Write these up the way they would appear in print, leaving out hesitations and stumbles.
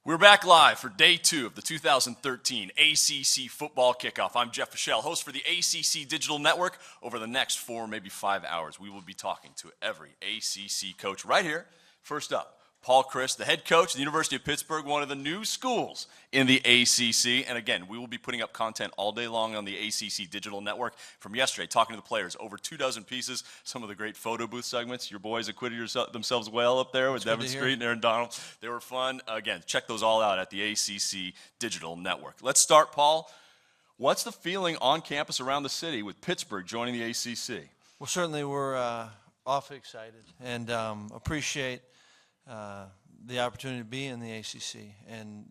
We're back live for day 2 of the 2013 ACC Football Kickoff. I'm Jeff Fischel, host for the ACC Digital Network. Over the next 4, maybe 5 hours, we will be talking to every ACC coach right here. First up, Paul Chryst, the head coach of the University of Pittsburgh, one of the new schools in the ACC. And again, we will be putting up content all day long on the ACC Digital Network. From yesterday, talking to the players, over 24 pieces, some of the great photo booth segments. Your boys acquitted themselves well up there with Devin Street and Aaron Donald. They were fun. Again, check those all out at the ACC Digital Network. Let's start, Paul. What's the feeling on campus around the city with Pittsburgh joining the ACC? Well, certainly we're awfully excited and appreciate the opportunity to be in the ACC, and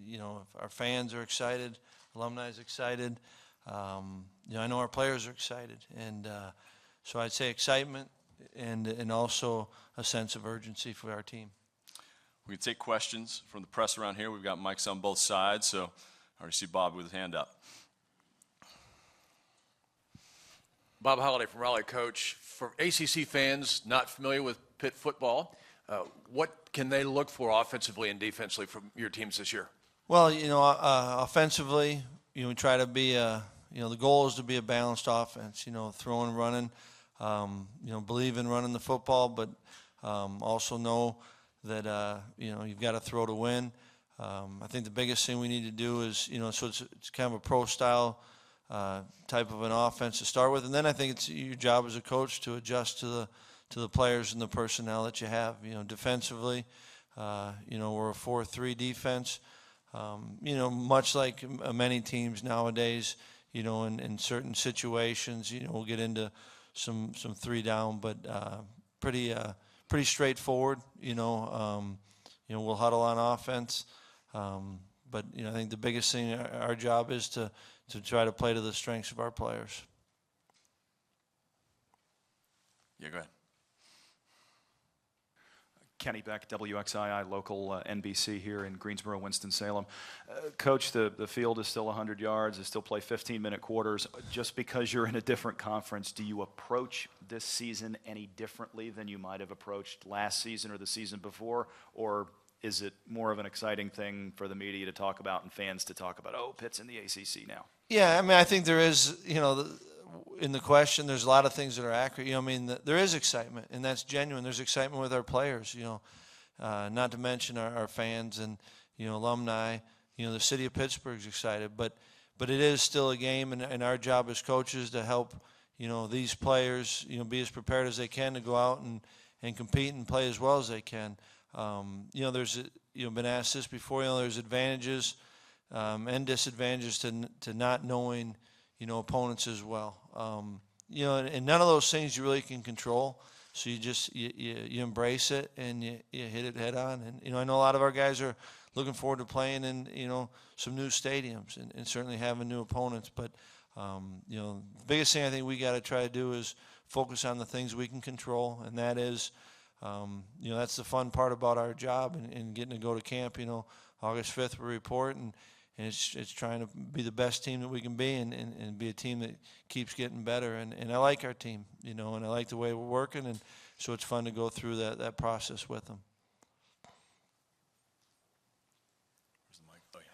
our fans are excited, alumni is excited. I know our players are excited, and so I'd say excitement and also a sense of urgency for our team. We can take questions from the press around here. We've got mics on both sides, so I already see Bob with his hand up. Bob Holliday from Raleigh, Coach. For ACC fans not familiar with Pitt football, what can they look for offensively and defensively from your teams this year? Well, offensively, we try to be the goal is to be a balanced offense. Throwing and running. Believe in running the football, but also know that you've got to throw to win. I think the biggest thing we need to do is so it's kind of a pro style type of an offense to start with, and then I think it's your job as a coach to adjust to the players and the personnel that you have. Defensively, we're a 4-3 defense. Much like many teams nowadays, in certain situations, we'll get into some 3 down, but pretty straightforward. We'll huddle on offense, but I think the biggest thing our job is to try to play to the strengths of our players. Yeah, go ahead. Kenny Beck, WXII, local NBC here in Greensboro, Winston-Salem. Coach, the field is still 100 yards. They still play 15-minute quarters. Just because you're in a different conference, do you approach this season any differently than you might have approached last season or the season before? Or is it more of an exciting thing for the media to talk about and fans to talk about, oh, Pitt's in the ACC now? Yeah, I think there is, in the question, there's a lot of things that are accurate. There is excitement, and that's genuine. There's excitement with our players, not to mention our fans and, alumni. The city of Pittsburgh's excited, but it is still a game, and our job as coaches to help, these players, be as prepared as they can to go out and compete and play as well as they can. There's, been asked this before, there's advantages and disadvantages to not knowing, opponents as well. And none of those things you really can control. So you just, you embrace it and you hit it head on. And, I know a lot of our guys are looking forward to playing in, some new stadiums and certainly having new opponents. But, the biggest thing I think we got to try to do is focus on the things we can control. And that is, that's the fun part about our job and getting to go to camp. August 5th we report, and it's trying to be the best team that we can be and be a team that keeps getting better. And I like our team, and I like the way we're working, and so it's fun to go through that process with them.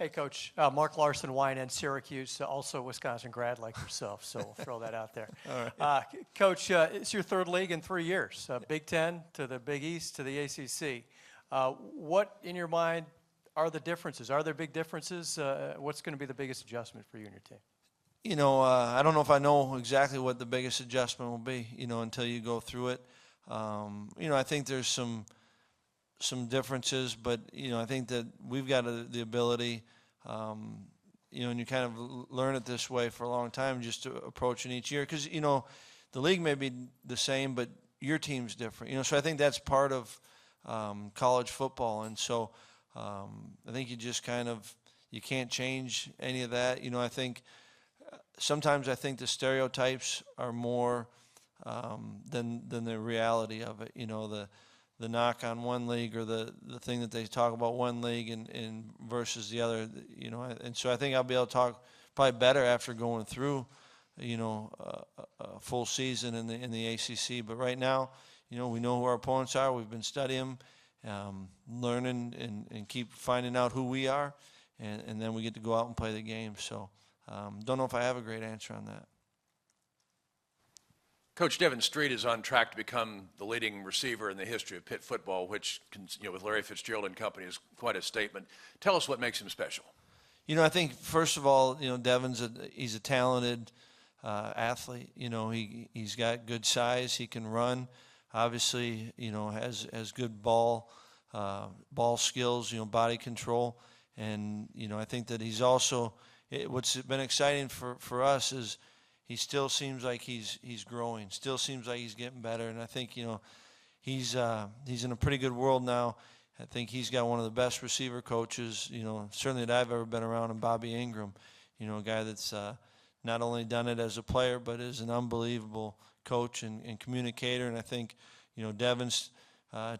Hey, Coach. Mark Larson, YNN Syracuse, also a Wisconsin grad like yourself, so we'll throw that out there. All right. Coach, it's your 3rd league in 3 years, Big Ten to the Big East to the ACC. What, in your mind, are the differences? Are there big differences? What's going to be the biggest adjustment for you and your team? I don't know if I know exactly what the biggest adjustment will be, until you go through it. I think there's some differences, but, I think that we've got the ability, and you kind of learn it this way for a long time, just to approaching each year. Because, the league may be the same, but your team's different. So I think that's part of college football. And so I think you just you can't change any of that. I think sometimes the stereotypes are more than the reality of it. The knock on one league or the thing that they talk about one league and versus the other. And so I think I'll be able to talk probably better after going through a full season in the ACC. But right now, we know who our opponents are. We've been studying them. learning and keep finding out who we are, and then we get to go out and play the game. So don't know if I have a great answer on that. Coach, Devin Street is on track to become the leading receiver in the history of Pitt football, which, with Larry Fitzgerald and company, is quite a statement. Tell us what makes him special. I think, first of all, Devin's he's a talented athlete. He's got good size. He can run. Obviously, has good ball skills, body control. And, I think that he's also, what's been exciting for us is he still seems like he's growing, still seems like he's getting better. And I think, he's in a pretty good world now. I think he's got one of the best receiver coaches, certainly that I've ever been around, in Bobby Ingram, a guy that's not only done it as a player, but is an unbelievable coach and communicator. And I think, Devin's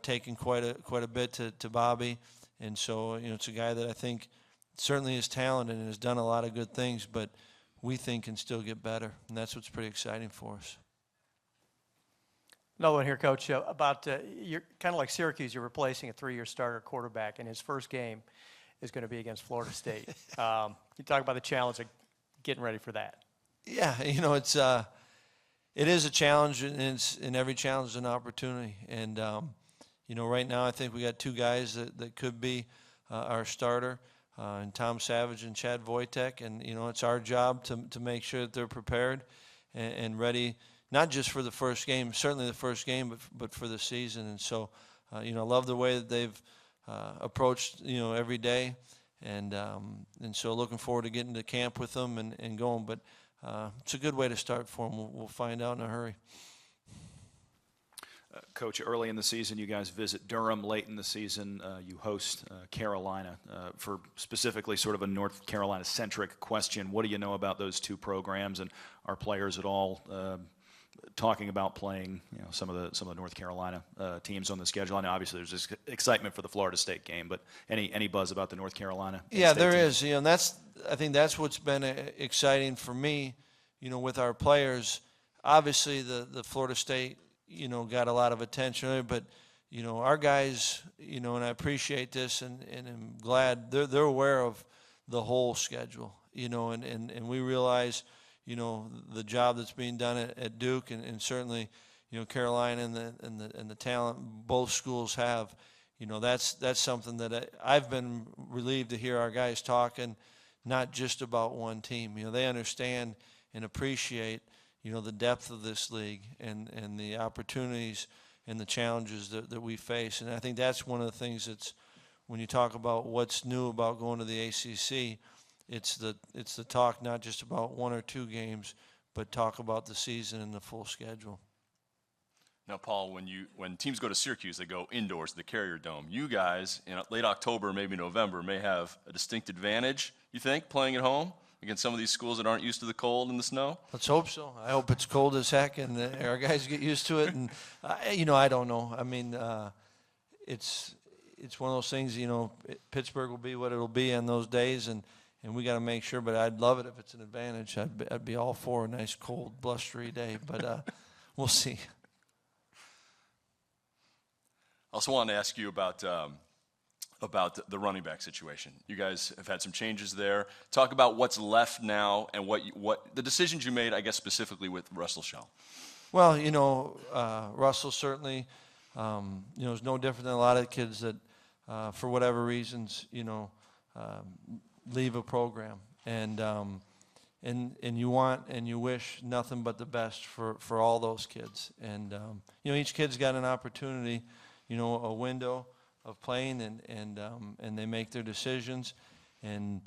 taken quite a bit to Bobby. And so, it's a guy that I think certainly is talented and has done a lot of good things, but we think can still get better. And that's what's pretty exciting for us. Another one here, Coach, about you're kind of like Syracuse. You're replacing a 3-year starter quarterback, and his first game is going to be against Florida State. You talk about the challenge of getting ready for that. Yeah, it is a challenge, and every challenge is an opportunity. And right now I think we got 2 guys that could be our starter, and Tom Savage and Chad Wojtek. And it's our job to make sure that they're prepared and ready. Not just for the first game, certainly the first game, but for the season. And so, I love the way that they've approached, every day. And so looking forward to getting to camp with them and going. But it's a good way to start for them. We'll find out in a hurry. Coach, early in the season, you guys visit Durham. Late in the season, you host Carolina. For specifically sort of a North Carolina-centric question, what do you know about those 2 programs, and are players at all talking about playing, some of the North Carolina teams on the schedule? I know obviously there's this excitement for the Florida State game, but any buzz about the North Carolina? Yeah, State there teams? is. And I think that's what's been exciting for me, with our players. Obviously, the Florida State, got a lot of attention, but our guys, and I appreciate this, and I'm glad they're aware of the whole schedule, and we realize, the job that's being done at Duke, and certainly, Carolina and the talent both schools have. That's something that I've been relieved to hear our guys talking, not just about one team. They understand and appreciate, the depth of this league and the opportunities and the challenges that we face. And I think that's one of the things that's, when you talk about what's new about going to the ACC, it's the talk not just about 1 or 2 games, but talk about the season and the full schedule. Now, Paul, when teams go to Syracuse, they go indoors to the Carrier Dome. You guys, in late October, maybe November, may have a distinct advantage, you think, playing at home against some of these schools that aren't used to the cold and the snow? Let's hope so. I hope it's cold as heck and our guys get used to it. And, I don't know. I mean, it's one of those things, Pittsburgh will be what it'll be on those days, and we got to make sure. But I'd love it if it's an advantage. I'd be all for a nice, cold, blustery day. But we'll see. I also wanted to ask you about the running back situation. You guys have had some changes there.'s about what's left now and what the decisions you made, I guess, specifically with Russell Shell. Well, Russell certainly, is no different than a lot of kids that, for whatever reasons, leave a program. And you want and you wish nothing but the best for all those kids. And, each kid's got an opportunity, a window of playing, and they make their decisions, and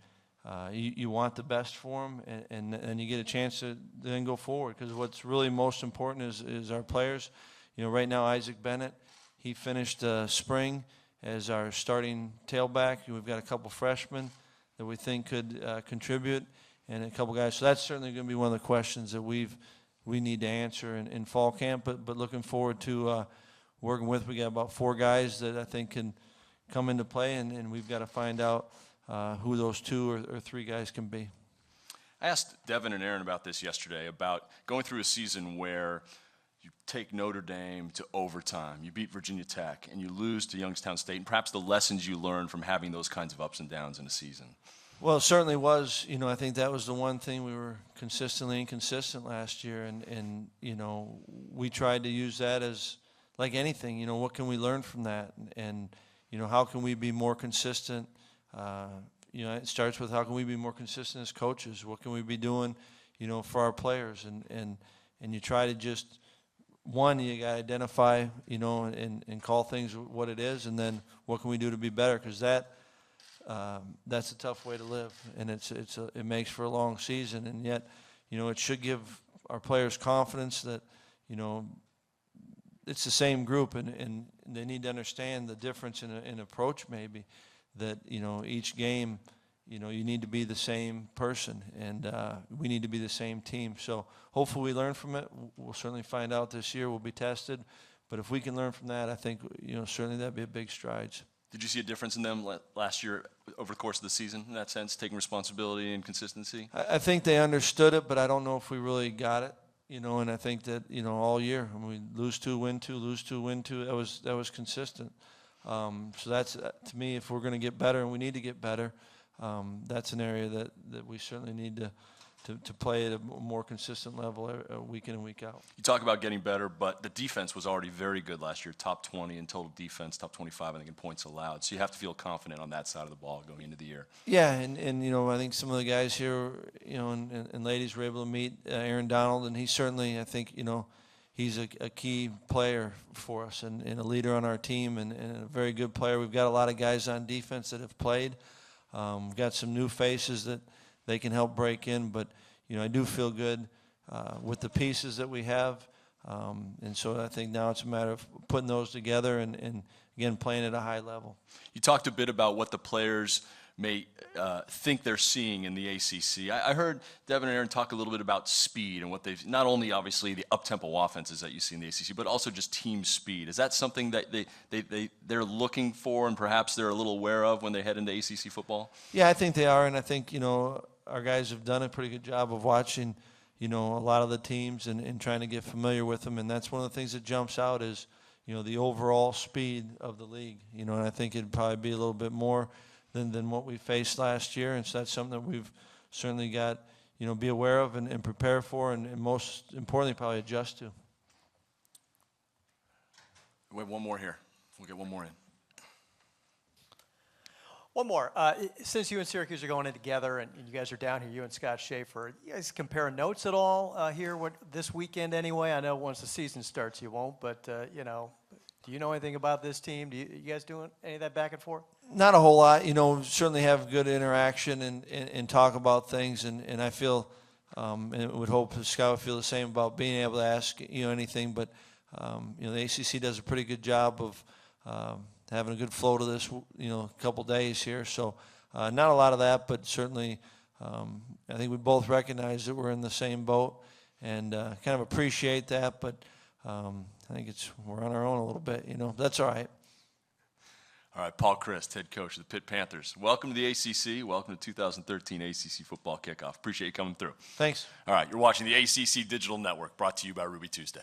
you want the best for them, and you get a chance to then go forward, because what's really most important is our players. Right now, Isaac Bennett, he finished spring as our starting tailback. We've got a couple freshmen that we think could contribute, and a couple guys. So that's certainly going to be one of the questions that we need to answer in fall camp, but looking forward to working with. We got about 4 guys that I think can come into play, and we've got to find out who those 2 or 3 guys can be. I asked Devin and Aaron about this yesterday, about going through a season where you take Notre Dame to overtime, you beat Virginia Tech, and you lose to Youngstown State, and perhaps the lessons you learned from having those kinds of ups and downs in a season? Well, it certainly was. You know, I think that was the one thing we were consistently inconsistent last year, and you know, we tried to use that as like anything. You know, what can we learn from that, and you know, how can we be more consistent? You know, it starts with how can we be more consistent as coaches? What can we be doing, you know, for our players? And you try to just, one, you got to identify, you know, and call things what it is, and then what can we do to be better? Because that's a tough way to live, and it makes for a long season, and yet, you know, it should give our players confidence that, you know, it's the same group, and they need to understand the difference in approach maybe, that, you know, each game, you know, you need to be the same person, and we need to be the same team. So hopefully we learn from it. We'll certainly find out this year. We'll be tested, but if we can learn from that, I think, you know, certainly that'd be a big strides. Did you see a difference in them last year over the course of the season in that sense, taking responsibility and consistency? I think they understood it, but I don't know if we really got it. You know, and I think that, you know, all year, when we lose 2, win 2, lose 2, win 2, that was consistent. So that's, to me, if we're going to get better, and we need to get better, that's an area that we certainly need to play at a more consistent level week in and week out. You talk about getting better, but the defense was already very good last year, top 20 in total defense, top 25, I think, in points allowed. So you have to feel confident on that side of the ball going into the year. Yeah, and you know, I think some of the guys here, you know, and ladies were able to meet Aaron Donald, and he certainly, I think, you know, he's a key player for us and a leader on our team and a very good player. We've got a lot of guys on defense that have played. We've got some new faces that they can help break in, but, you know, I do feel good with the pieces that we have. And so I think now it's a matter of putting those together and again, playing at a high level. You talked a bit about what the players may think they're seeing in the ACC. I heard Devin and Aaron talk a little bit about speed and what they've, not only obviously the up-tempo offenses that you see in the ACC, but also just team speed. Is that something that they're looking for and perhaps they're a little aware of when they head into ACC football? Yeah, I think they are, and I think, you know, our guys have done a pretty good job of watching, you know, a lot of the teams and trying to get familiar with them, and that's one of the things that jumps out is, you know, the overall speed of the league. You know, and I think it'd probably be a little bit more than what we faced last year, and so that's something that we've certainly got, you know, be aware of and prepare for, and most importantly, probably adjust to. We have one more here. We'll get one more in. One more. Since you and Syracuse are going in together and you guys are down here, you and Scott Schaefer, you guys compare notes at all here this weekend anyway? I know once the season starts you won't, but, you know, do you know anything about this team? You guys doing any of that back and forth? Not a whole lot. You know, certainly have good interaction and talk about things, and I feel and would hope Scott would feel the same about being able to ask, you know, anything, but, you know, the ACC does a pretty good job of having a good flow to this, you know, couple days here. So not a lot of that, but certainly I think we both recognize that we're in the same boat and kind of appreciate that. But I think we're on our own a little bit, you know. That's all right. All right, Paul Chryst, head coach of the Pitt Panthers. Welcome to the ACC. Welcome to 2013 ACC Football Kickoff. Appreciate you coming through. Thanks. All right, you're watching the ACC Digital Network, brought to you by Ruby Tuesday.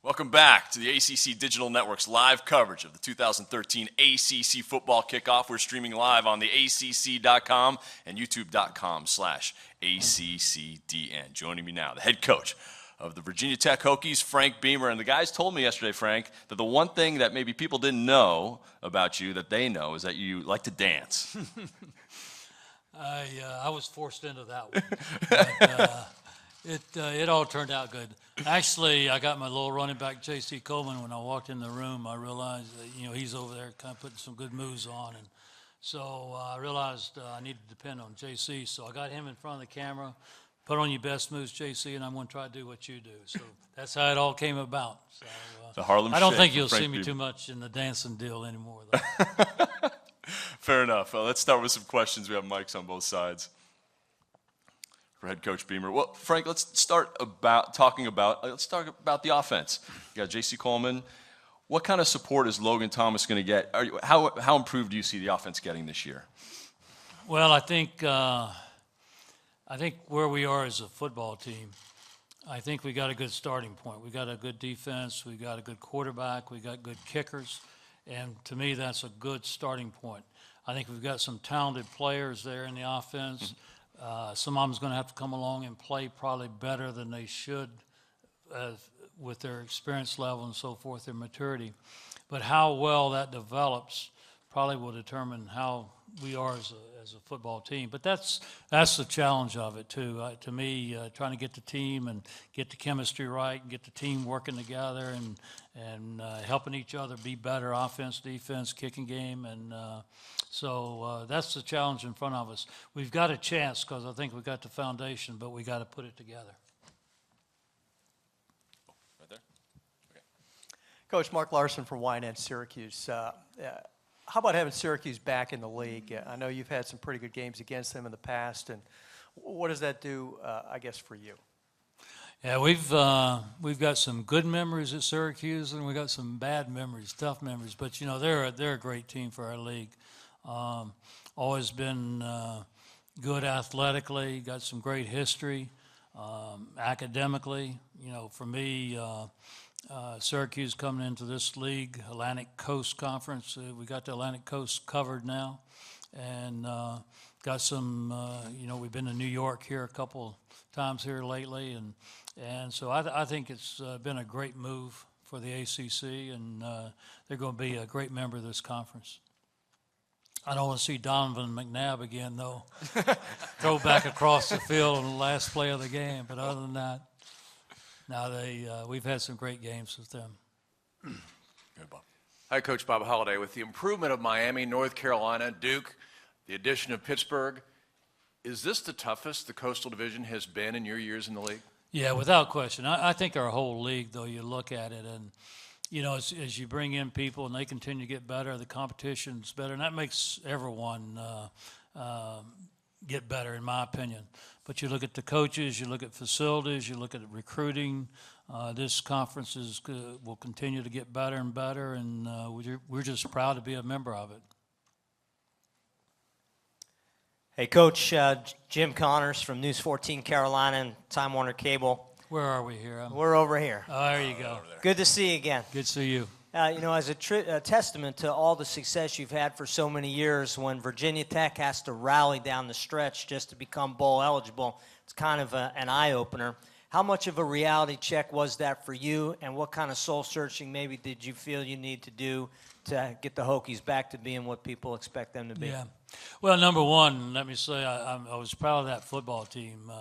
Welcome back to the ACC Digital Network's live coverage of the 2013 ACC Football Kickoff. We're streaming live on the ACC.com and YouTube.com/ACCDN. Joining me now, the head coach of the Virginia Tech Hokies, Frank Beamer. And the guys told me yesterday, Frank, that the one thing that maybe people didn't know about you that they know is that you like to dance. I was forced into that one. But, it all turned out good. Actually, I got my little running back, J.C. Coleman. When I walked in the room, I realized that, he's over there kind of putting some good moves on. And so I realized I needed to depend on J.C. So I got him in front of the camera, put on your best moves, J.C., and I'm going to try to do what you do. So that's how it all came about. So, the Harlem I don't Shake think you'll for Frank see me Beamer. too much in the dancing deal anymore, though. Fair enough. Let's start with some questions. We have mics on both sides for head coach Beamer. Well, Frank, let's talk about the offense. You got J.C. Coleman. What kind of support is Logan Thomas going to get? How improved do you see the offense getting this year? Well, I think where we are as a football team, I think we got a good starting point. We got a good defense. We got a good quarterback. We got good kickers. And to me, that's a good starting point. I think we've got some talented players there in the offense. Some of them's going to have to come along and play probably better than they should with their experience level and so forth, their maturity. But how well that develops probably will determine how we are as a football team. But that's the challenge of it, too. To me, trying to get the team and get the chemistry right and get the team working together and helping each other be better, offense, defense, kicking game. And so that's the challenge in front of us. We've got a chance because I think we've got the foundation, but we got to put it together. Right there? Okay. Coach Mark Larson from YNN Syracuse. How about having Syracuse back in the league? I know you've had some pretty good games against them in the past, and what does that do, I guess, for you? Yeah, we've got some good memories at Syracuse, and we got some bad memories, tough memories. But they're a great team for our league. Always been good athletically, got some great history, academically. For me. Syracuse coming into this league, Atlantic Coast Conference. We got the Atlantic Coast covered now, and got some. We've been to New York here a couple times here lately, and so I think it's been a great move for the ACC, and they're going to be a great member of this conference. I don't want to see Donovan McNabb again, though. Throw back across the field on the last play of the game, but other than that. Now we've had some great games with them. Good, Bob. Hi, Coach Bob Holliday. With the improvement of Miami, North Carolina, Duke, the addition of Pittsburgh, is this the toughest the Coastal Division has been in your years in the league? Yeah, without question. I think our whole league, though, you look at it, and as you bring in people and they continue to get better, the competition's better, and that makes everyone get better, in my opinion. But you look at the coaches, you look at facilities, you look at recruiting. This conference will continue to get better and better, and we're just proud to be a member of it. Hey, Coach, Jim Connors from News 14 Carolina and Time Warner Cable. Where are we here? We're over here. Oh, there you go. Good to see you again. Good to see you. As a testament to all the success you've had for so many years, when Virginia Tech has to rally down the stretch just to become bowl eligible, it's kind of an eye-opener. How much of a reality check was that for you, and what kind of soul-searching maybe did you feel you need to do to get the Hokies back to being what people expect them to be? Yeah. Well, number one, let me say I was proud of that football team.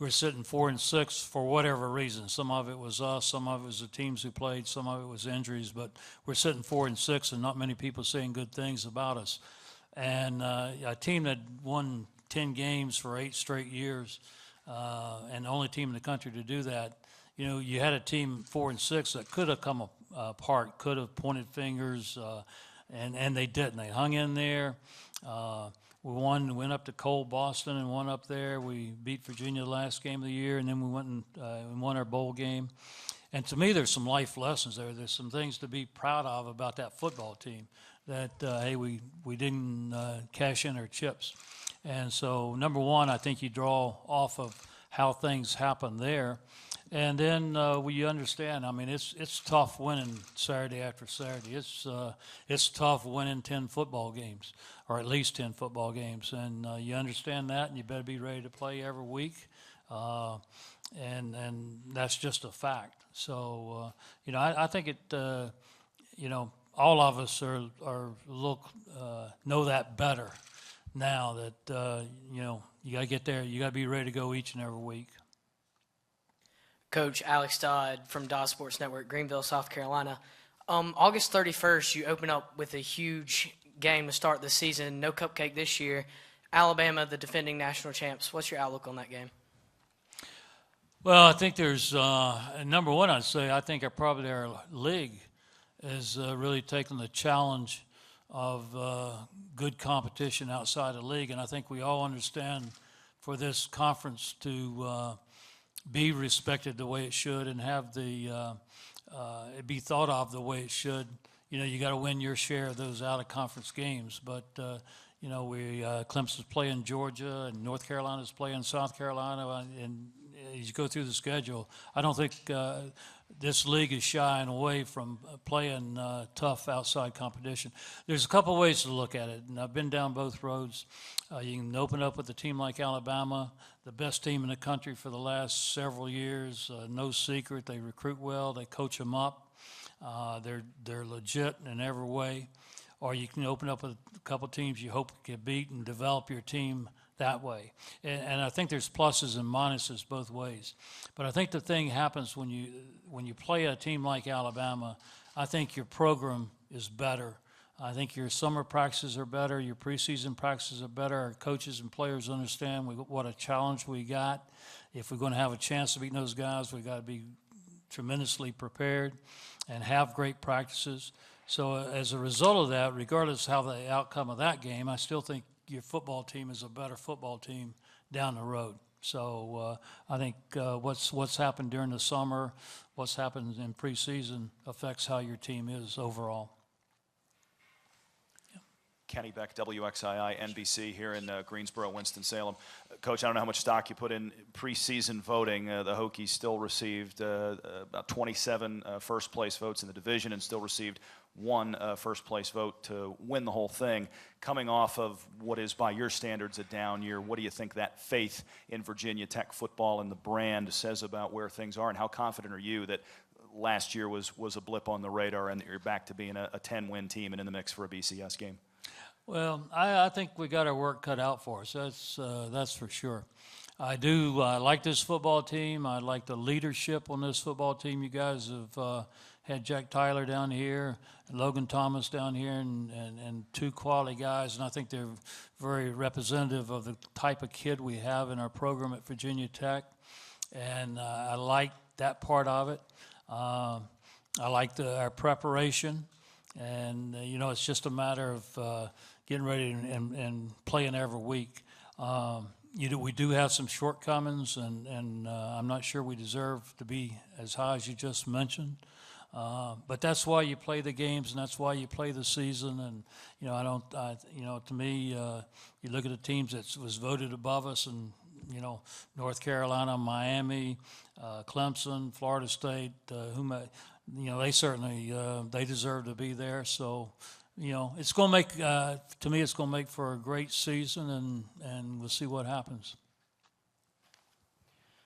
We were sitting 4-6 for whatever reason. Some of it was us, some of it was the teams who played, some of it was injuries. But we're sitting 4-6, and not many people saying good things about us. And a team that won 10 games for 8 straight years, and the only team in the country to do that. You had a team 4-6 that could have come apart, could have pointed fingers, and they didn't. They hung in there. We went up to cold Boston and won up there. We beat Virginia the last game of the year, and then we went and won our bowl game. And to me, there's some life lessons there. There's some things to be proud of about that football team. That hey, we didn't cash in our chips. And so, number one, I think you draw off of how things happen there. And then we understand. I mean, it's tough winning Saturday after Saturday. It's tough winning 10 football games, or at least 10 football games. And you understand that, and you better be ready to play every week. And that's just a fact. So I think it. All of us are know that better now that you got to get there. You got to be ready to go each and every week. Coach Alex Dodd from Dawes Sports Network, Greenville, South Carolina. August 31st, you open up with a huge game to start the season. No cupcake this year. Alabama, the defending national champs. What's your outlook on that game? Well, I think there's number one. I'd say I think our league is really taking the challenge of good competition outside the league, and I think we all understand for this conference to be respected the way it should and have it be thought of the way it should. You got to win your share of those out-of-conference games. But Clemson's playing Georgia and North Carolina's playing South Carolina, and as you go through the schedule, I don't think this league is shying away from playing tough outside competition. There's a couple ways to look at it, and I've been down both roads. You can open up with a team like Alabama, the best team in the country for the last several years. No secret, they recruit well, they coach them up. They're legit in every way. Or you can open up with a couple teams you hope can beat and develop your team that way. And I think there's pluses and minuses both ways. But I think the thing happens when you play a team like Alabama, I think your program is better. I think your summer practices are better, your preseason practices are better. Our coaches and players understand what a challenge we got. If we're going to have a chance to beat those guys, we've got to be tremendously prepared and have great practices. So as a result of that, regardless of how the outcome of that game, I still think your football team is a better football team down the road. So I think what's happened during the summer, what's happened in preseason affects how your team is overall. Kenny Beck, WXII, NBC here in Greensboro, Winston-Salem. Coach, I don't know how much stock you put in preseason voting. The Hokies still received about 27 first-place votes in the division and still received one first-place vote to win the whole thing. Coming off of what is, by your standards, a down year, what do you think that faith in Virginia Tech football and the brand says about where things are, and how confident are you that last year was a blip on the radar and that you're back to being a 10-win team and in the mix for a BCS game? Well, I think we got our work cut out for us. That's for sure. I do like this football team. I like the leadership on this football team. You guys have had Jack Tyler down here, and Logan Thomas down here, and two quality guys, and I think they're very representative of the type of kid we have in our program at Virginia Tech, and I like that part of it. I like our preparation, and it's just a matter of getting ready and playing every week. We do have some shortcomings, and I'm not sure we deserve to be as high as you just mentioned. But that's why you play the games, and that's why you play the season. And to me, you look at the teams that was voted above us, and North Carolina, Miami, Clemson, Florida State, they certainly they deserve to be there. So. It's going to make, to me, it's going to make for a great season, and we'll see what happens.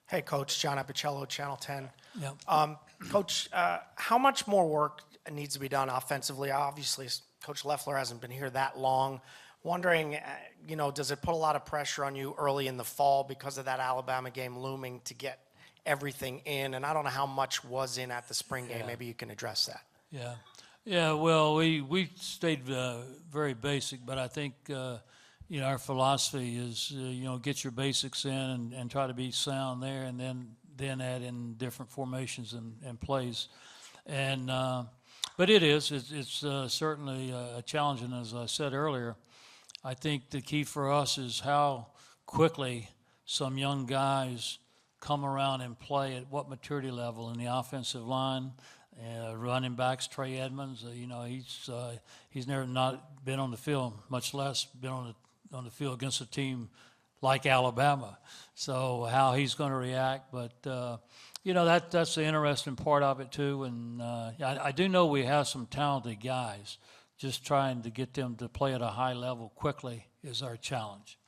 Hey, Coach, John Apicello, Channel 10. Yep. Coach, how much more work needs to be done offensively? Obviously, Coach Loeffler hasn't been here that long. Wondering, does it put a lot of pressure on you early in the fall because of that Alabama game looming to get everything in? And I don't know how much was in at the spring game. Maybe you can address that. Yeah. Yeah, well, we stayed very basic, but I think, our philosophy is, get your basics in and try to be sound there, and then add in different formations and plays. And but it's certainly a challenge, and as I said earlier, I think the key for us is how quickly some young guys come around and play at what maturity level in the offensive line. Running backs, Trey Edmonds, he's never not been on the field, much less been on the field against a team like Alabama. So how he's going to react, but that's the interesting part of it too. And I do know we have some talented guys. Just trying to get them to play at a high level quickly is our challenge.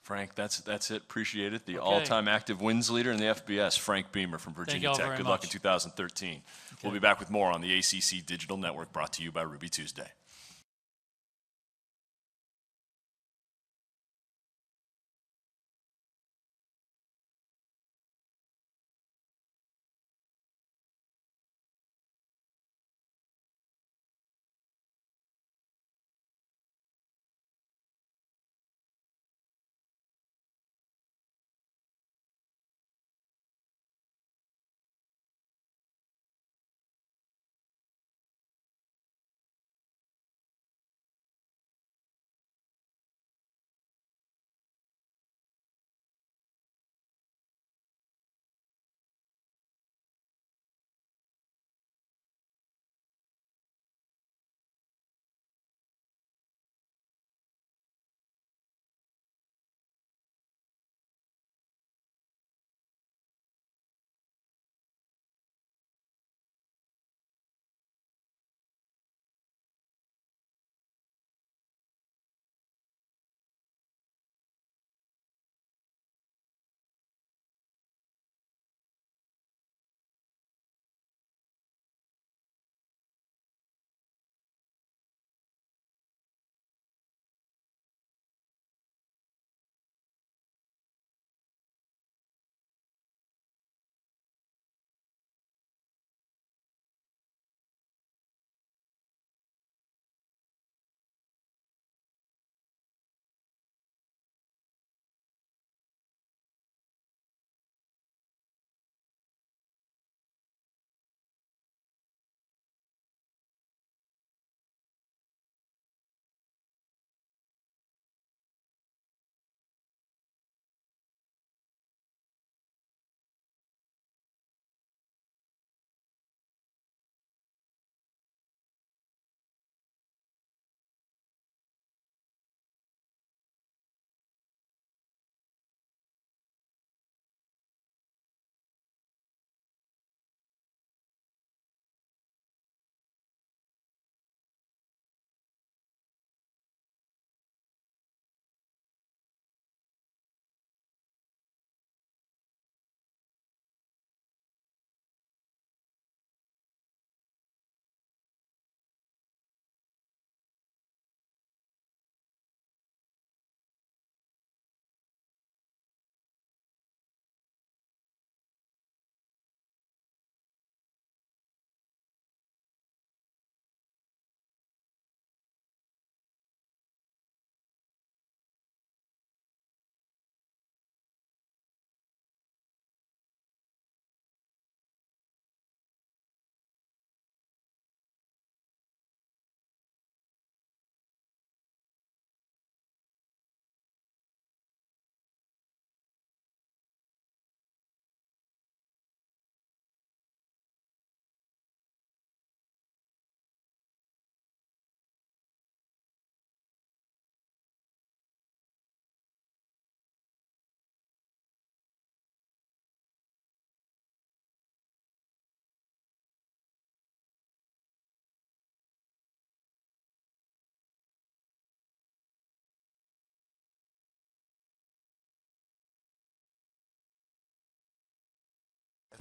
Frank, that's it. Appreciate it. The all-time active wins leader in the FBS, Frank Beamer from Virginia Tech. Good luck in 2013. Okay. We'll be back with more on the ACC Digital Network, brought to you by Ruby Tuesday.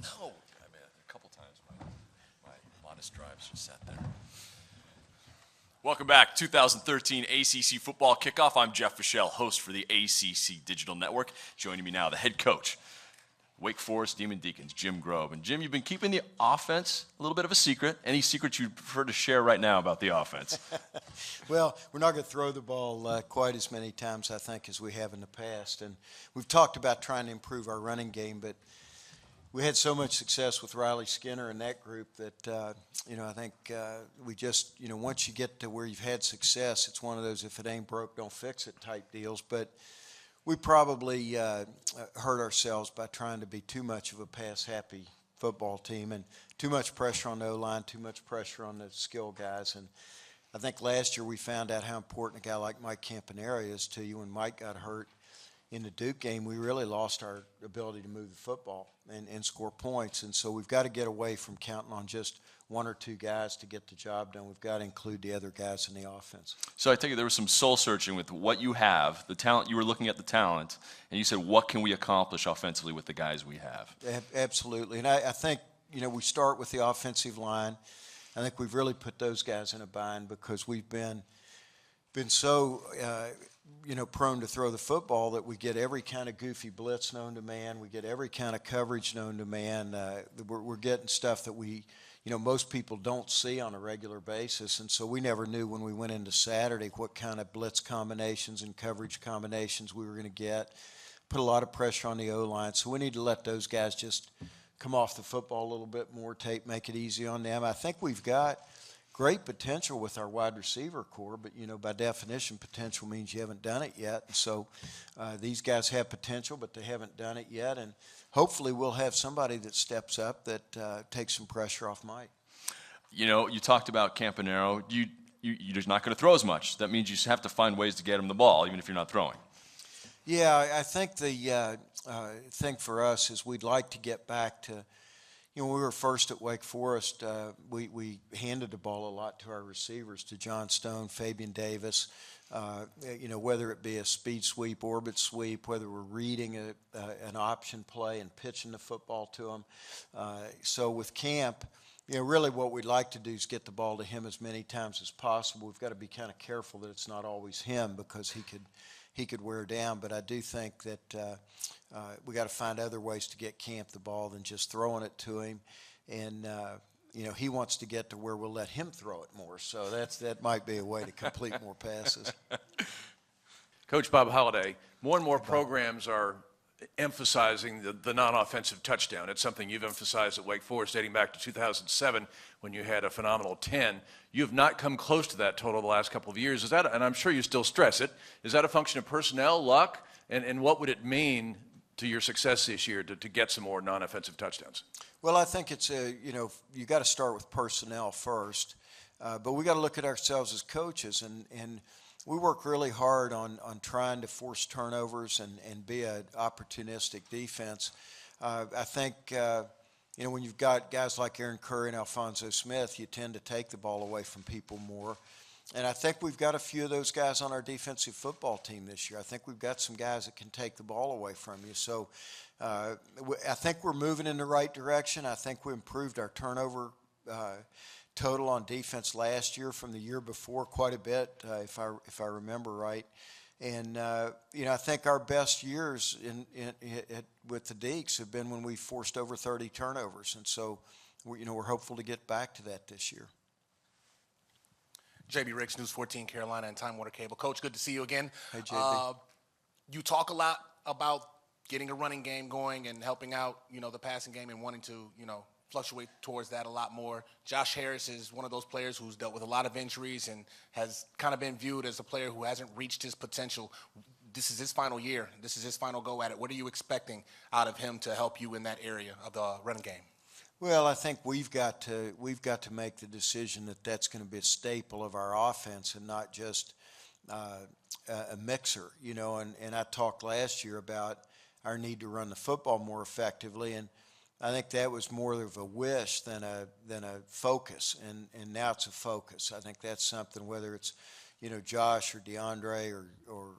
No, I mean, a couple times my modest drives just sat there. Welcome back, 2013 ACC Football Kickoff. I'm Jeff Fischel, host for the ACC Digital Network. Joining me now, the head coach, Wake Forest Demon Deacons, Jim Grobe. And Jim, you've been keeping the offense a little bit of a secret. Any secrets you'd prefer to share right now about the offense? Well, we're not going to throw the ball quite as many times, I think, as we have in the past. And we've talked about trying to improve our running game, but we had so much success with Riley Skinner and that group that, I think we just, once you get to where you've had success, it's one of those if it ain't broke, don't fix it type deals. But we probably hurt ourselves by trying to be too much of a pass-happy football team and too much pressure on the O-line, too much pressure on the skill guys. And I think last year we found out how important a guy like Mike Campanera is to you. When Mike got hurt, in the Duke game, we really lost our ability to move the football and score points. And so we've got to get away from counting on just one or two guys to get the job done. We've got to include the other guys in the offense. So I take it there was some soul searching with what you have, the talent. You were looking at the talent, and you said, what can we accomplish offensively with the guys we have? Absolutely. And I think, we start with the offensive line. I think we've really put those guys in a bind because we've been so prone to throw the football that we get every kind of goofy blitz known to man. We get every kind of coverage known to man. We're getting stuff that most people don't see on a regular basis. And so we never knew when we went into Saturday what kind of blitz combinations and coverage combinations we were going to get. Put a lot of pressure on the O-line. So we need to let those guys just come off the football a little bit more, make it easy on them. I think we've got great potential with our wide receiver core, but, by definition, potential means you haven't done it yet. And so these guys have potential, but they haven't done it yet. And hopefully we'll have somebody that steps up that takes some pressure off Mike. You talked about Campanaro. You're just not going to throw as much. That means you just have to find ways to get him the ball, even if you're not throwing. Yeah, I think the thing for us is we'd like to get back to, when we were first at Wake Forest, we handed the ball a lot to our receivers, to John Stone, Fabian Davis, whether it be a speed sweep, orbit sweep, whether we're reading an option play and pitching the football to them. So with Camp, really what we'd like to do is get the ball to him as many times as possible. We've got to be kind of careful that it's not always him because he could wear down. But I do think that we got to find other ways to get Camp the ball than just throwing it to him. And he wants to get to where we'll let him throw it more. So that might be a way to complete more passes. Coach Bob Holliday, more and more programs are emphasizing the non-offensive touchdown. It's something you've emphasized at Wake Forest dating back to 2007 when you had a phenomenal 10. You have not come close to that total the last couple of years. Is that, and I'm sure you still stress it, is that a function of personnel, luck, and what would it mean to your success this year to get some more non-offensive touchdowns? Well, I think it's you got to start with personnel first, but we got to look at ourselves as coaches, and we work really hard on trying to force turnovers and be an opportunistic defense. I think when you've got guys like Aaron Curry and Alphonso Smith, you tend to take the ball away from people more. And I think we've got a few of those guys on our defensive football team this year. I think we've got some guys that can take the ball away from you. So I think we're moving in the right direction. I think we improved our turnover total on defense last year from the year before quite a bit, if I remember right. And I think our best years with the Deacs have been when we forced over 30 turnovers, and so we're hopeful to get back to that this year. JB Riggs, News 14 Carolina and Time Warner Cable. Coach, good to see you again. Hey, JB. You talk a lot about getting a running game going and helping out, the passing game and wanting to, fluctuate towards that a lot more. Josh Harris is one of those players who's dealt with a lot of injuries and has kind of been viewed as a player who hasn't reached his potential. This is his final year. This is his final go at it. What are you expecting out of him to help you in that area of the running game? Well, I think we've got to make the decision that that's going to be a staple of our offense and not just a mixer, and I talked last year about our need to run the football more effectively, and I think that was more of a wish than a focus, and now it's a focus. I think that's something, whether it's Josh or DeAndre or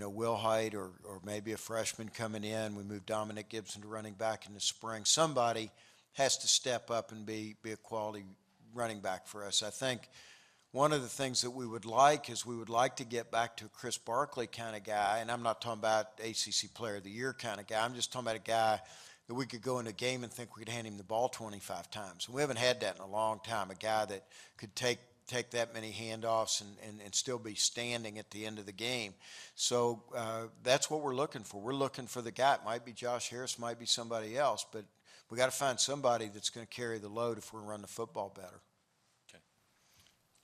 Will Height or maybe a freshman coming in. We moved Dominic Gibson to running back in the spring. Somebody has to step up and be a quality running back for us. I think one of the things that we would like is we would like to get back to a Chris Barkley kind of guy, and I'm not talking about ACC Player of the Year kind of guy. I'm just talking about a guy that we could go in a game and think we could hand him the ball 25 times. We haven't had that in a long time, a guy that could take that many handoffs and still be standing at the end of the game. So that's what we're looking for. We're looking for the guy. It might be Josh Harris, might be somebody else, but we got to find somebody that's going to carry the load if we're going to run the football better.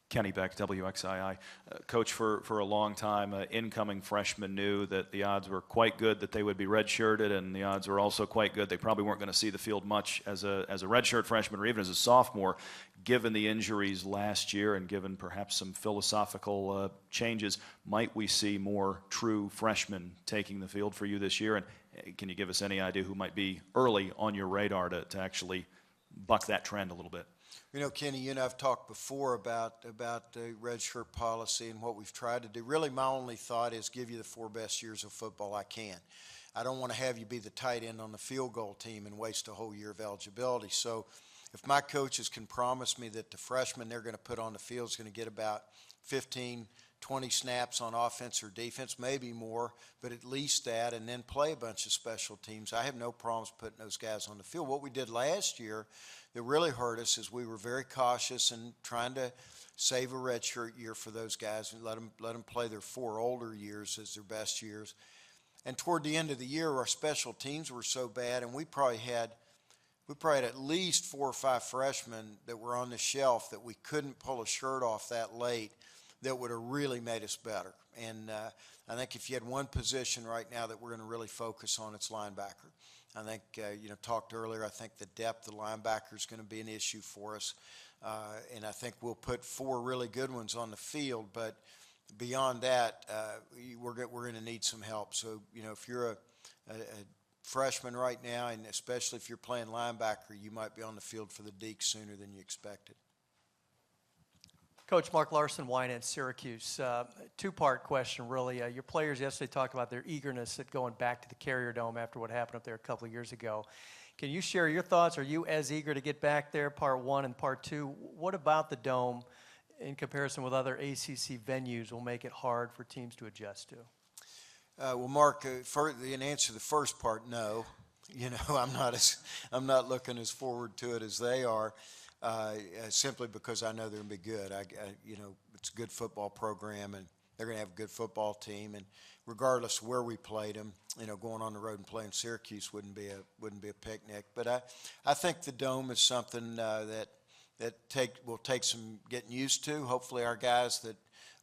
Kenny Beck, WXII. Coach, for a long time, incoming freshmen knew that the odds were quite good that they would be redshirted, and the odds were also quite good they probably weren't going to see the field much as a redshirt freshman or even as a sophomore. Given the injuries last year and given perhaps some philosophical changes, might we see more true freshmen taking the field for you this year? And can you give us any idea who might be early on your radar to actually buck that trend a little bit? You know, Kenny, you and I have talked before about the redshirt policy and what we've tried to do. Really, my only thought is give you the 4 best years of football I can. I don't want to have you be the tight end on the field goal team and waste a whole year of eligibility. So if my coaches can promise me that the freshmen they're going to put on the field is going to get about 15, 20 snaps on offense or defense, maybe more, but at least that, and then play a bunch of special teams, I have no problems putting those guys on the field. What we did last year that really hurt us is we were very cautious and trying to save a redshirt year for those guys and let them play their 4 older years as their best years. And toward the end of the year, our special teams were so bad, and we probably had at least 4 or 5 freshmen that were on the shelf that we couldn't pull a shirt off that late that would have really made us better. And I think if you had one position right now that we're going to really focus on, it's linebacker. I think, talked earlier, I think the depth of linebacker is going to be an issue for us. And I think we'll put 4 really good ones on the field. But beyond that, we're going to need some help. So, if you're a freshman right now, and especially if you're playing linebacker, you might be on the field for the Deacs sooner than you expected. Coach Mark Larson, Wynant, Syracuse. 2-part question, really. Your players yesterday talked about their eagerness at going back to the Carrier Dome after what happened up there a couple of years ago. Can you share your thoughts? Are you as eager to get back there, part 1 and part 2? What about the Dome in comparison with other ACC venues will make it hard for teams to adjust to? Well, Mark, in answer to the first part, no. I'm not looking as forward to it as they are. Simply because I know they're going to be good. It's a good football program, and they're going to have a good football team. And regardless of where we played them, going on the road and playing Syracuse wouldn't be a picnic. But I think the Dome is something that will take some getting used to. Hopefully, our guys that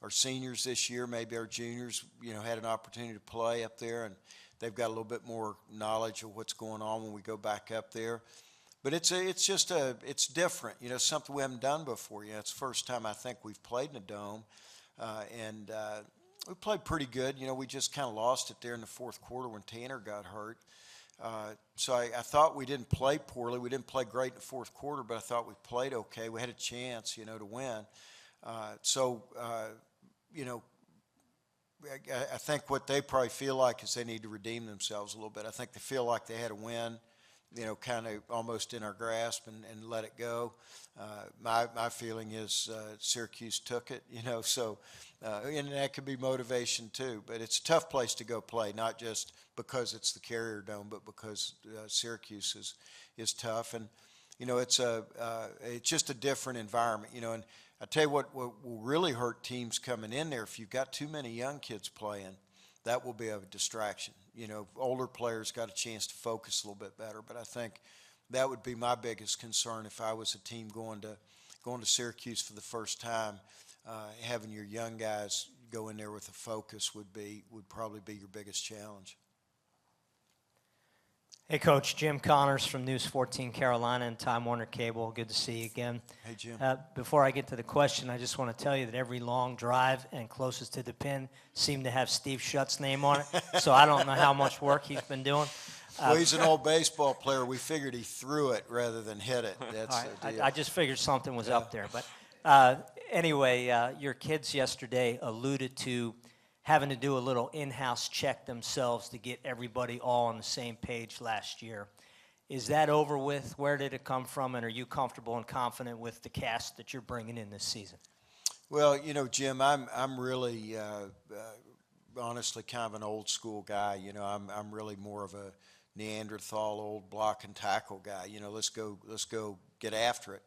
are seniors this year, maybe our juniors, had an opportunity to play up there, and they've got a little bit more knowledge of what's going on when we go back up there. But it's different, something we haven't done before. It's the first time I think we've played in a Dome, and we played pretty good. We just kind of lost it there in the 4th quarter when Tanner got hurt. So I thought we didn't play poorly. We didn't play great in the 4th quarter, but I thought we played okay. We had a chance, to win. I think what they probably feel like is they need to redeem themselves a little bit. I think they feel like they had a win, kind of almost in our grasp and let it go. My feeling is Syracuse took it, so and that could be motivation too. But it's a tough place to go play, not just because it's the Carrier Dome, but because Syracuse is tough. And, it's just a different environment, and I tell you what will really hurt teams coming in there, if you've got too many young kids playing, that will be a distraction. Older players got a chance to focus a little bit better, but I think that would be my biggest concern if I was a team going to Syracuse for the first time. Having your young guys go in there with a focus would probably be your biggest challenge. Hey, Coach, Jim Connors from News 14 Carolina and Time Warner Cable. Good to see you again. Hey, Jim. Before I get to the question, I just want to tell you that every long drive and closest to the pin seemed to have Steve Schutt's name on it, so I don't know how much work he's been doing. Well, he's an old baseball player. We figured he threw it rather than hit it. That's the deal. I just figured something was up there. But anyway, your kids yesterday alluded to having to do a little in-house check themselves to get everybody all on the same page last year. Is that over with? Where did it come from? And are you comfortable and confident with the cast that you're bringing in this season? Well, Jim, I'm really honestly kind of an old school guy. I'm really more of a Neanderthal, old block and tackle guy. Let's go get after it.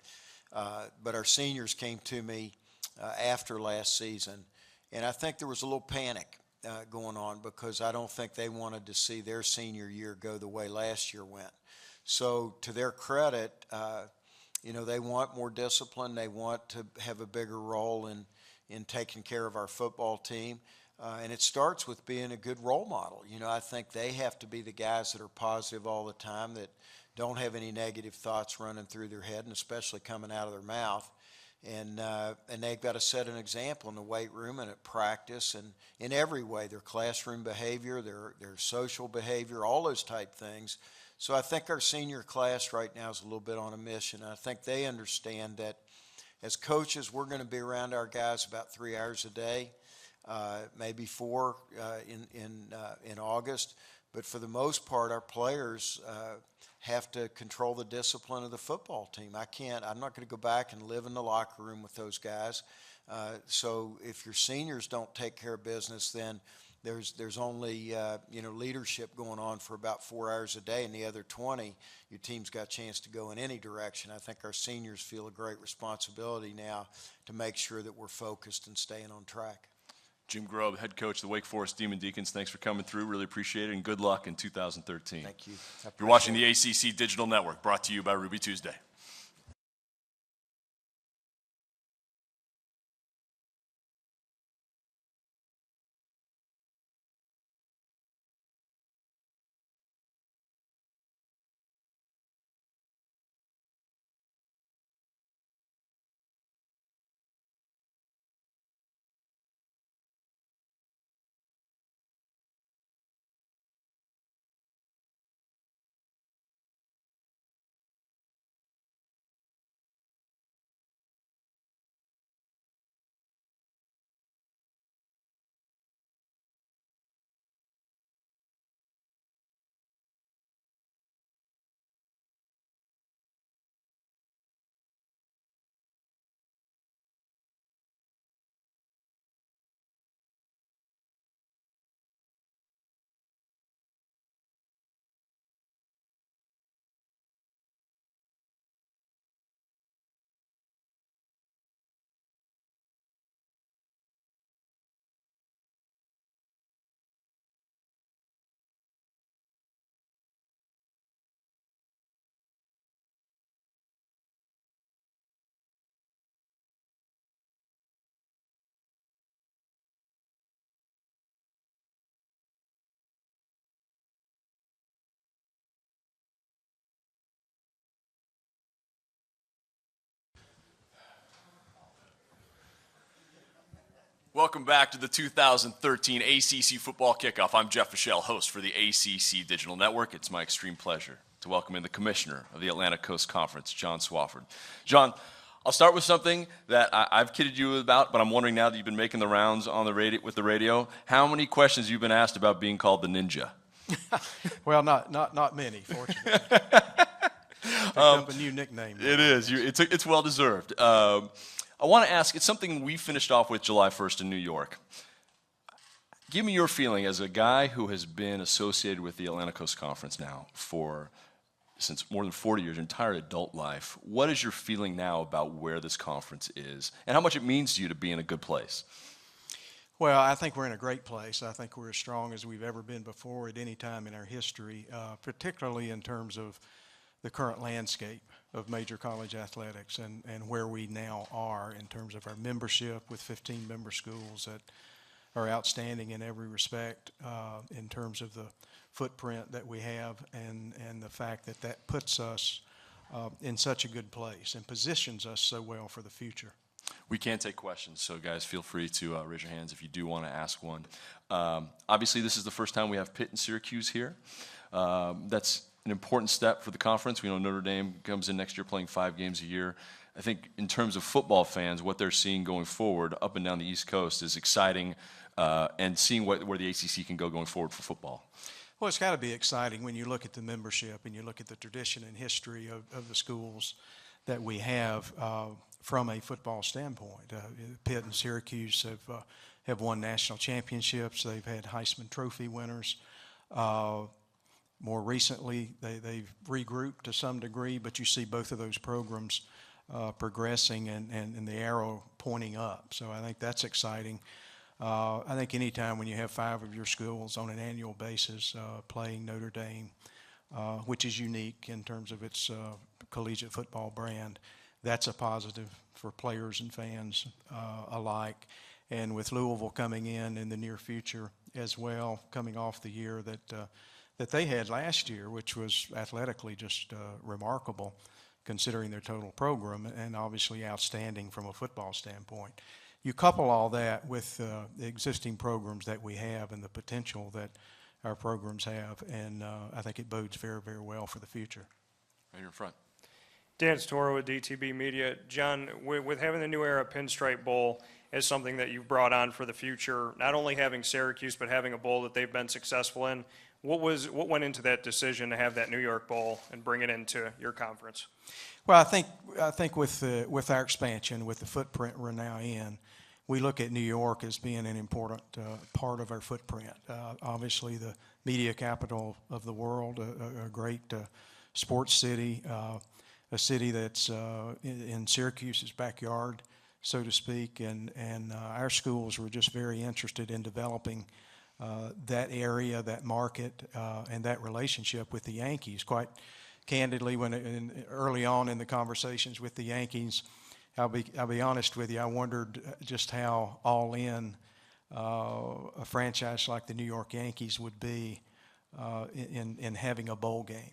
But our seniors came to me after last season, and I think there was a little panic going on because I don't think they wanted to see their senior year go the way last year went. So to their credit, they want more discipline. They want to have a bigger role in taking care of our football team. And it starts with being a good role model. I think they have to be the guys that are positive all the time, that don't have any negative thoughts running through their head, and especially coming out of their mouth. And they've got to set an example in the weight room and at practice and in every way, their classroom behavior, their social behavior, all those type things. So I think our senior class right now is a little bit on a mission. I think they understand that as coaches, we're going to be around our guys about 3 hours a day, maybe 4 in August. But for the most part, our players have to control the discipline of the football team. I'm not going to go back and live in the locker room with those guys. So if your seniors don't take care of business, then there's only leadership going on for about 4 hours a day, and the other 20, your team's got a chance to go in any direction. I think our seniors feel a great responsibility now to make sure that we're focused and staying on track. Jim Grobe, head coach of the Wake Forest Demon Deacons, thanks for coming through. Really appreciate it, and good luck in 2013. Thank you. You're watching the ACC Digital Network, brought to you by Ruby Tuesday. Welcome back to the 2013 ACC Football Kickoff. I'm Jeff Fischel, host for the ACC Digital Network. It's my extreme pleasure to welcome in the commissioner of the Atlantic Coast Conference, John Swofford. John, I'll start with something that I've kidded you about, but I'm wondering now that you've been making the rounds on the radio, with the radio, how many questions you've been asked about being called the Ninja? Well, not many, fortunately. Picked up a new nickname. It is. It's well-deserved. I want to ask, it's something we finished off with July 1st in New York. Give me your feeling as a guy who has been associated with the Atlantic Coast Conference now since more than 40 years, your entire adult life. What is your feeling now about where this conference is and how much it means to you to be in a good place? Well, I think we're in a great place. I think we're as strong as we've ever been before at any time in our history, particularly in terms of the current landscape of major college athletics and where we now are in terms of our membership with 15 member schools that are outstanding in every respect, in terms of the footprint that we have and the fact that puts us in such a good place and positions us so well for the future. We can take questions, so guys, feel free to raise your hands if you do want to ask one. Obviously, this is the first time we have Pitt and Syracuse here. That's an important step for the conference. We know Notre Dame comes in next year playing 5 games a year. I think in terms of football fans, what they're seeing going forward up and down the East Coast is exciting, and seeing where the ACC can go going forward for football. Well, it's got to be exciting when you look at the membership and you look at the tradition and history of the schools that we have from a football standpoint. Pitt and Syracuse have won national championships. They've had Heisman Trophy winners. More recently, they've regrouped to some degree, but you see both of those programs progressing and the arrow pointing up. So I think that's exciting. I think anytime when you have 5 of your schools on an annual basis playing Notre Dame, which is unique in terms of its collegiate football brand. That's a positive for players and fans alike. And with Louisville coming in the near future as well, coming off the year that they had last year, which was athletically just remarkable considering their total program, and obviously outstanding from a football standpoint. You couple all that with the existing programs that we have and the potential that our programs have, and I think it bodes very, very well for the future. Right in front. Dan Toro with DTB Media. John, with having the New Era Pinstripe Bowl as something that you've brought on for the future, not only having Syracuse, but having a bowl that they've been successful in, what went into that decision to have that New York Bowl and bring it into your conference? Well, I think with our expansion, with the footprint we're now in, we look at New York as being an important part of our footprint. Obviously, the media capital of the world, a great sports city, a city that's in Syracuse's backyard, so to speak, and our schools were just very interested in developing that area, that market, and that relationship with the Yankees. Quite candidly, early on in the conversations with the Yankees, I'll be honest with you, I wondered just how all in a franchise like the New York Yankees would be in having a bowl game.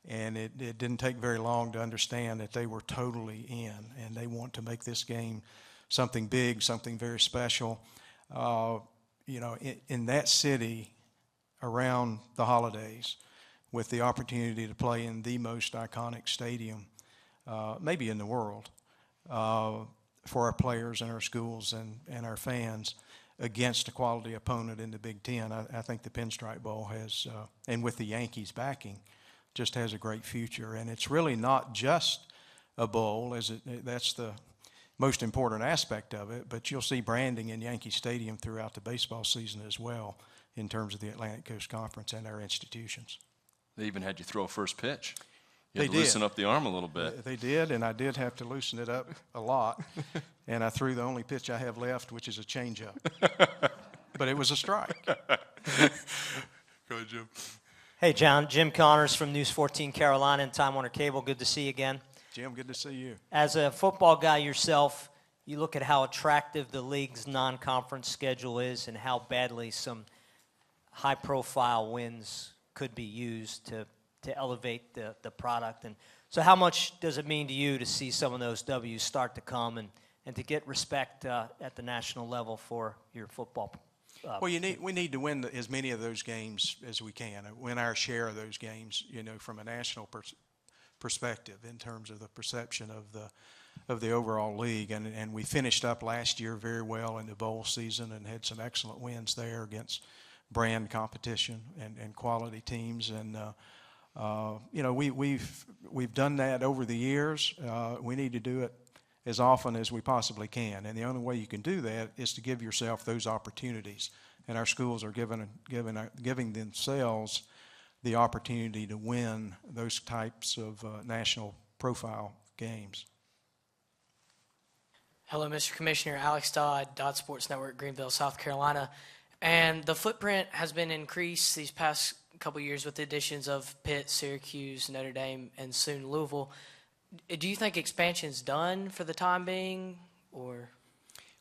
And it didn't take very long to understand that they were totally in, and they want to make this game something big, something very special. In that city around the holidays, with the opportunity to play in the most iconic stadium, maybe in the world, for our players and our schools and our fans against a quality opponent in the Big Ten, I think the Pinstripe Bowl has, and with the Yankees backing, just has a great future. And it's really not just a bowl, that's the most important aspect of it, but you'll see branding in Yankee Stadium throughout the baseball season as well in terms of the Atlantic Coast Conference and our institutions. They even had you throw a first pitch. You They had to did. loosen up the arm a little bit. They did, and I did have to loosen it up a lot. And I threw the only pitch I have left, which is a changeup. But it was a strike. Go ahead, Jim. Hey, John. Jim Connors from News 14 Carolina and Time Warner Cable. Good to see you again. Jim, good to see you. As a football guy yourself, you look at how attractive the league's non-conference schedule is and how badly some high-profile wins could be used to elevate the product. And so how much does it mean to you to see some of those W's start to come and to get respect at the national level for your football? Well, we need to win as many of those games as we can, win our share of those games, from a national perspective in terms of the perception of the overall league. And we finished up last year very well in the bowl season and had some excellent wins there against brand competition and quality teams. And we've done that over the years. We need to do it as often as we possibly can. And the only way you can do that is to give yourself those opportunities. And our schools are giving themselves the opportunity to win those types of national profile games. Hello, Mr. Commissioner. Alex Dodd, Dodd Sports Network, Greenville, South Carolina. And the footprint has been increased these past couple years with the additions of Pitt, Syracuse, Notre Dame, and soon Louisville. Do you think expansion's done for the time being, or?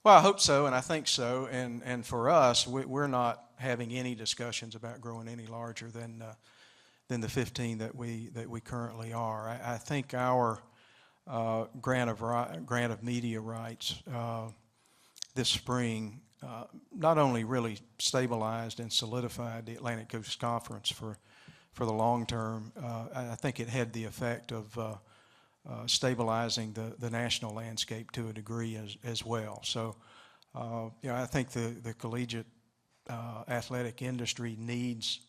Well, I hope so, and I think so. And for us, we're not having any discussions about growing any larger than the 15 that we currently are. I think our grant of media rights this spring not only really stabilized and solidified the Atlantic Coast Conference for the long term. I think it had the effect of stabilizing the national landscape to a degree as well. So, I think the collegiate athletic industry needs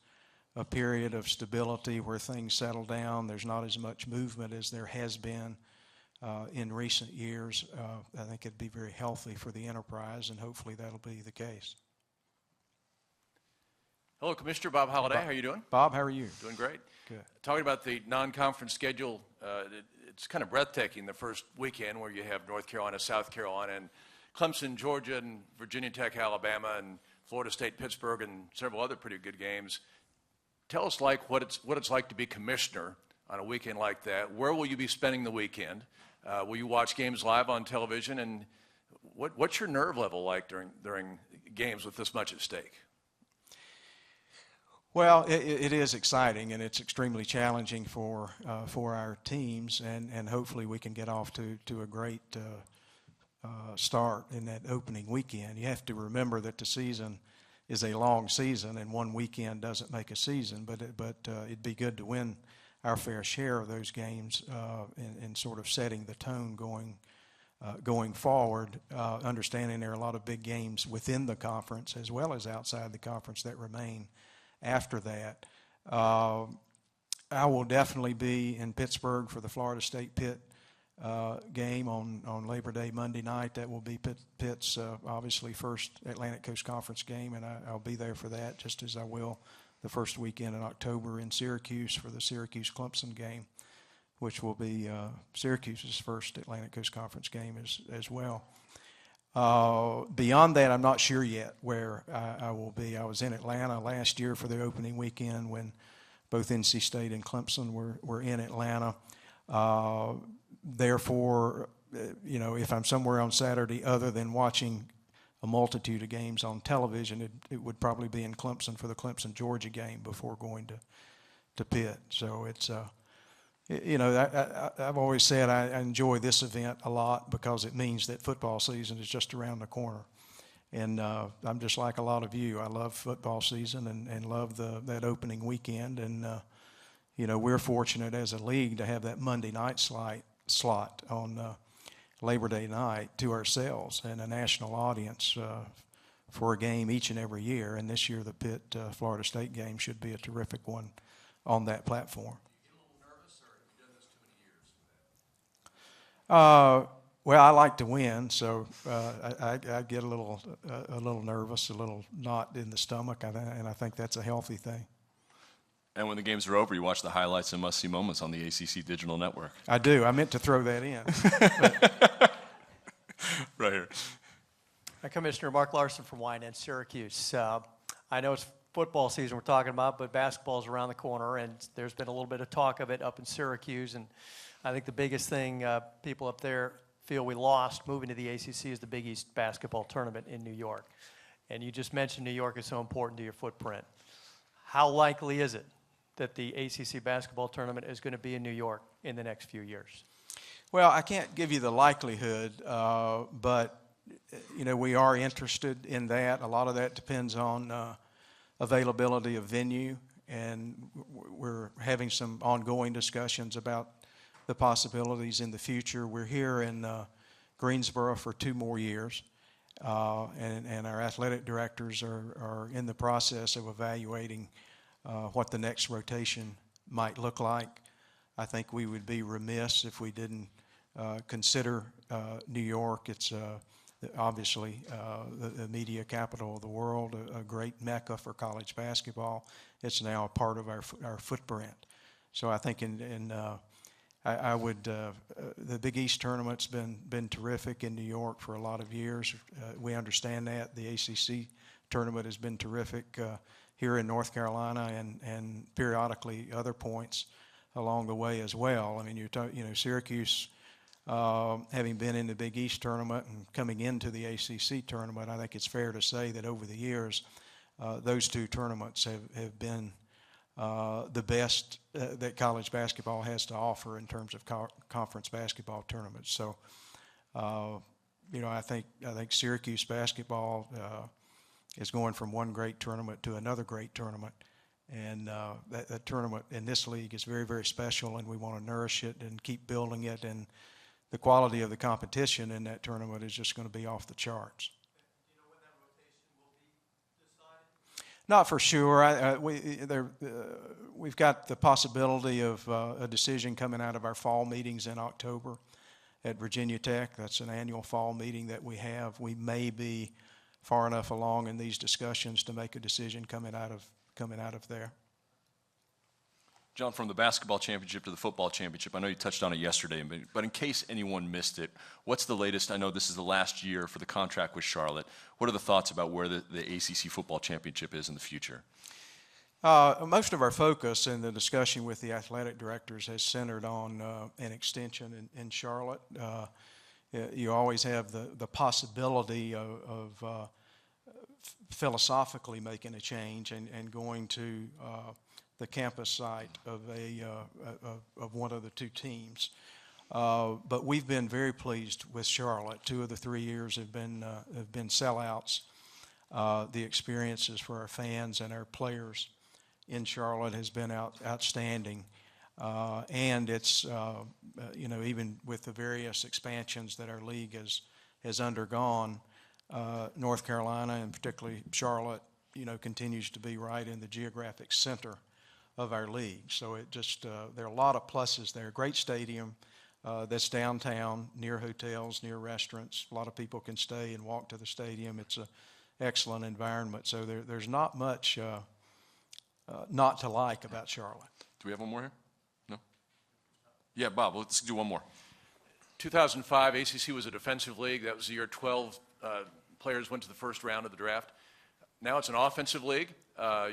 a period of stability where things settle down. There's not as much movement as there has been in recent years. I think it'd be very healthy for the enterprise, and hopefully that'll be the case. Hello, Commissioner Bob Holliday. How are you doing? Bob, how are you? Doing great. Good. Talking about the non-conference schedule, it's kind of breathtaking the first weekend where you have North Carolina, South Carolina, and Clemson, Georgia, and Virginia Tech, Alabama, and Florida State, Pittsburgh, and several other pretty good games. Tell us what it's like to be commissioner on a weekend like that. Where will you be spending the weekend? Will you watch games live on television? And what's your nerve level like during games with this much at stake? Well, it is exciting, and it's extremely challenging for our teams, and hopefully we can get off to a great start in that opening weekend. You have to remember that the season is a long season, and one weekend doesn't make a season, but it'd be good to win our fair share of those games and sort of setting the tone going forward, understanding there are a lot of big games within the conference as well as outside the conference that remain after that. I will definitely be in Pittsburgh for the Florida State Pitt game on Labor Day Monday night. That will be Pitt's obviously first Atlantic Coast Conference game, and I'll be there for that, just as I will the first weekend in October in Syracuse for the Syracuse-Clemson game, which will be Syracuse's first Atlantic Coast Conference game as well. Beyond that, I'm not sure yet where I will be. I was in Atlanta last year for the opening weekend when both NC State and Clemson were in Atlanta. Therefore, if I'm somewhere on Saturday other than watching a multitude of games on television, it would probably be in Clemson for the Clemson-Georgia game before going to Pitt. So it's I've always said I enjoy this event a lot because it means that football season is just around the corner. And I'm just like a lot of you. I love football season and love that opening weekend. And, we're fortunate as a league to have that Monday night slot on Labor Day night to ourselves and a national audience for a game each and every year. And this year the Pitt-Florida State game should be a terrific one on that platform. Well, I like to win, so I get a little nervous, a little knot in the stomach, and I think that's a healthy thing. And when the games are over, you watch the highlights and must-see moments on the ACC Digital Network. I do. I meant to throw that in. Right here. Commissioner Mark Larson from YNN Syracuse. I know it's football season we're talking about, but basketball's around the corner, and there's been a little bit of talk of it up in Syracuse. And I think the biggest thing people up there feel we lost moving to the ACC is the Big East basketball tournament in New York. And you just mentioned New York is so important to your footprint. How likely is it that the ACC basketball tournament is going to be in New York in the next few years? Well, I can't give you the likelihood, but we are interested in that. A lot of that depends on availability of venue, and we're having some ongoing discussions about the possibilities in the future. We're here in Greensboro for 2 more years, and our athletic directors are in the process of evaluating what the next rotation might look like. I think we would be remiss if we didn't consider New York. It's obviously the media capital of the world, a great mecca for college basketball. It's now a part of our footprint. So I think I would the Big East tournament's been terrific in New York for a lot of years. We understand that. The ACC tournament has been terrific here in North Carolina and periodically other points along the way as well. I mean, Syracuse, having been in the Big East tournament and coming into the ACC tournament, I think it's fair to say that over the years, those 2 tournaments have been the best that college basketball has to offer in terms of conference basketball tournaments. So, I think Syracuse basketball is going from one great tournament to another great tournament. And that tournament in this league is very, very special, and we want to nourish it and keep building it. And the quality of the competition in that tournament is just going to be off the charts. Do you know when that rotation will be decided? Not for sure. We've got the possibility of a decision coming out of our fall meetings in October at Virginia Tech. That's an annual fall meeting that we have. We may be far enough along in these discussions to make a decision coming out of there. John, from the basketball championship to the football championship, I know you touched on it yesterday, but in case anyone missed it, what's the latest? I know this is the last year for the contract with Charlotte. What are the thoughts about where the ACC football championship is in the future? Most of our focus in the discussion with the athletic directors has centered on an extension in Charlotte. You always have the possibility of philosophically making a change and going to the campus site of one of the two teams. But we've been very pleased with Charlotte. 2 of the 3 years have been sellouts. The experiences for our fans and our players in Charlotte has been outstanding. And it's, even with the various expansions that our league has undergone, North Carolina and particularly Charlotte, continues to be right in the geographic center of our league. So it just, there are a lot of pluses there. Great stadium that's downtown, near hotels, near restaurants. A lot of people can stay and walk to the stadium. It's an excellent environment. So there's not much not to like about Charlotte. Do we have one more here? No? Yeah, Bob, let's do one more. 2005, ACC was a defensive league. That was the year 12 players went to the first round of the draft. Now it's an offensive league.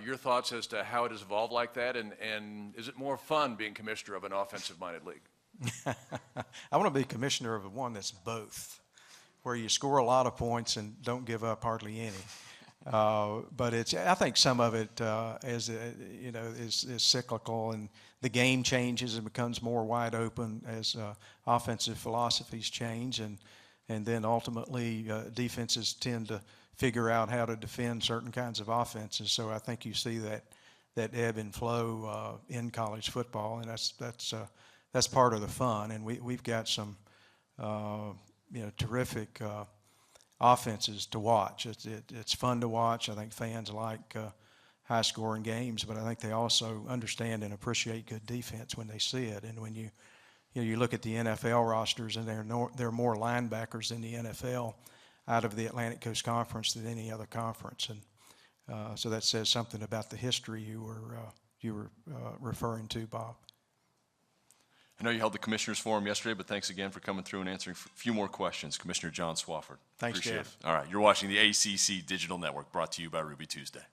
Your thoughts as to how it has evolved like that, and is it more fun being commissioner of an offensive-minded league? I want to be commissioner of one that's both, where you score a lot of points and don't give up hardly any. But I think some of it is cyclical, and the game changes and becomes more wide open as offensive philosophies change, and then ultimately defenses tend to figure out how to defend certain kinds of offenses. So I think you see that ebb and flow in college football, and that's part of the fun. And we've got some terrific offenses to watch. It's fun to watch. I think fans like high-scoring games, but I think they also understand and appreciate good defense when they see it. And when you look at the NFL rosters, and there are more linebackers in the NFL out of the Atlantic Coast Conference than any other conference, and so that says something about the history you were referring to, Bob. I know you held the Commissioners Forum yesterday, but thanks again for coming through and answering a few more questions. Commissioner John Swafford. Thanks, Appreciate Jeff. it. All right, you're watching the ACC Digital Network, brought to you by Ruby Tuesday.